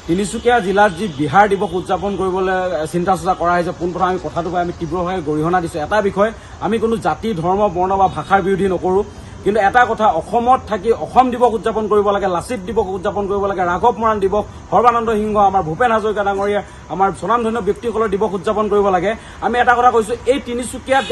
তিনিচুকীয়া জিলাত যি বিহাৰ দিৱস উদযাপন কৰিবলৈ চিন্তা চৰ্চা কৰা হৈছে পোনপ্ৰথমে আমি কথাটো আমি তীব্ৰভাৱে গৰিহণা দিছোঁ। এটা বিষয়, আমি কোনো জাতি ধৰ্ম বৰ্ণ বা ভাষাৰ বিৰোধী নকৰোঁ, কিন্তু এটা কথা, অসমত থাকি অসম দিৱস উদযাপন কৰিব লাগে, লাচিত দিৱস উদযাপন কৰিব লাগে, ৰাঘৱ মৰাণ দিৱস, সৰ্বানন্দ সিংহ, আমাৰ ভূপেন হাজৰিকা ডাঙৰীয়া, আমাৰ স্বনামধন্য ব্যক্তিসকলৰ দিৱস উদযাপন কৰিব লাগে। আমি এটা কথা কৈছোঁ, এই তিনিচুকীয়াত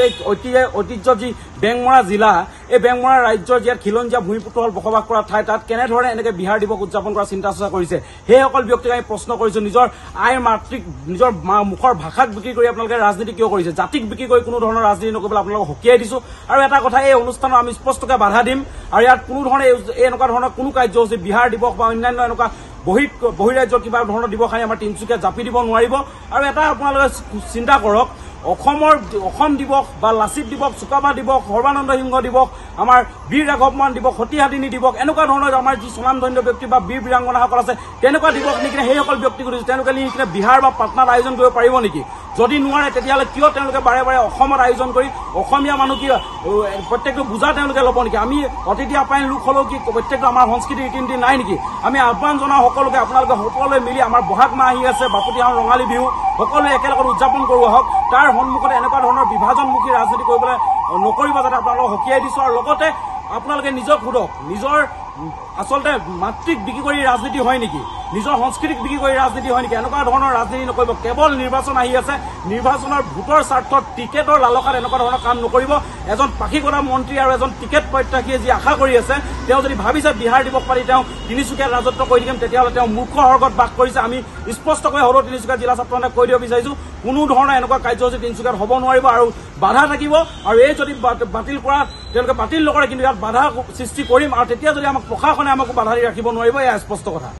ঐতিহ্য যি বেংমৰা জিলা, এই বেংমৰা ৰাজ্যৰ ইয়াত খিলঞ্জীয়া ভূমিপুত্ৰসকল বসবাস কৰা ঠাই, তাত কেনেধৰণে এনেকৈ বিহাৰ দিৱস উদযাপন কৰাৰ চিন্তা চৰ্চা কৰিছে, সেইসকল ব্যক্তিক আমি প্ৰশ্ন কৰিছোঁ। নিজৰ আইৰ মাতৃক, নিজৰ মুখৰ ভাষাক বিক্ৰী কৰি আপোনালোকে ৰাজনীতি কিয় কৰিছে? জাতিক বিক্ৰী কৰি কোনো ধৰণৰ ৰাজনীতি নকৰিবলৈ আপোনালোকক সকীয়াই দিছোঁ। আৰু এটা কথা, এই অনুষ্ঠানত আমি স্পষ্টকৈ বাধা দিম, আৰু ইয়াত কোনো ধৰণে এনেকুৱা ধৰণৰ কোনো কাৰ্যসূচী বিহাৰ দিৱস বা অন্যান্য এনেকুৱা বহিৰাজ্যৰ কিবা ধৰণৰ দিৱস আনি আমাৰ তিনিচুকীয়াত জাপি দিব নোৱাৰিব। আৰু এটা আপোনালোকে চিন্তা কৰক, অসম দিৱস বা লাচিত দিৱস, চুকাফা দিৱস, সৰ্বানন্দ সিংহ দিৱস, আমাৰ বীৰ ৰাঘৱ মৰাণ দিৱস, সতীহাদিনী দিৱস, এনেকুৱা ধৰণৰ আমাৰ যি স্বনামধন্য ব্যক্তি বা বীৰ বীৰাংগনাসকল আছে, তেনেকুৱা দিৱস নিকিনে সেইসকল ব্যক্তিক সুধিছোঁ, তেওঁলোকে নিকিনে বিহাৰ বা পাটনাত আয়োজন কৰিব পাৰিব নেকি? যদি নোৱাৰে তেতিয়াহ'লে কিয় তেওঁলোকে বাৰে বাৰে অসমত আয়োজন কৰি অসমীয়া মানুহ কি প্ৰত্যেকটো বুজা তেওঁলোকে ল'ব নেকি? আমি অতিথি আপ্যায়ন লোক হ'লেও কি প্ৰত্যেকটো আমাৰ সংস্কৃতি ৰীতি নীতি নাই নেকি? আমি আহ্বান জনাওঁ সকলোকে, আপোনালোকে সকলোৱে মিলি আমাৰ বহাগ মাহ আহি আছে, বাপুতিসাহোন ৰঙালী বিহু, সকলোৱে একেলগত উদযাপন কৰোঁ আহক। তাৰ সন্মুখতে এনেকুৱা ধৰণৰ বিভাজনমুখী ৰাজনীতি কৰিবলৈ নকৰিব, যাতে আপোনালোকক সকীয়াই দিছোঁ। আৰু লগতে আপোনালোকে নিজক সোধক, নিজৰ আচলতে মাতৃক বিক্ৰী কৰি ৰাজনীতি হয় নেকি? নিজৰ সংস্কৃতিক বিক্ৰী কৰি ৰাজনীতি হয় নেকি? এনেকুৱা ধৰণৰ ৰাজনীতি নকৰিব। কেৱল নিৰ্বাচন আহি আছে, নিৰ্বাচনৰ ভোটৰ স্বাৰ্থত টিকেটৰ লালসাত এনেকুৱা ধৰণৰ কাম নকৰিব। এজন পাখি কটা মন্ত্ৰী আৰু এজন টিকেট প্ৰত্যাশীয়ে যি আশা কৰি আছে, তেওঁ যদি ভাবিছে বিহাৰ দিৱস পাতি তেওঁ তিনিচুকীয়াত ৰাজত্ব কৰি থাকিম, তেতিয়াহ'লে তেওঁ মূৰ্খ সৰ্গত বাস কৰিছে। আমি স্পষ্টকৈ সদৌ তিনিচুকীয়া জিলা ছাত্ৰসন্থাই কৈ দিব বিচাৰিছোঁ, কোনো ধৰণৰ এনেকুৱা কাৰ্যসূচী তিনিচুকীয়াত হ'ব নোৱাৰিব, আৰু বাধা থাকিব। আৰু এই যদি বাতিল কৰা, তেওঁলোকে বাতিল নকৰে, কিন্তু ইয়াত বাধা সৃষ্টি কৰিম, আৰু তেতিয়া যদি আমাক প্ৰশাসনে আমাকো বাধা দি ৰাখিব নোৱাৰিব, এয়া স্পষ্ট কথা।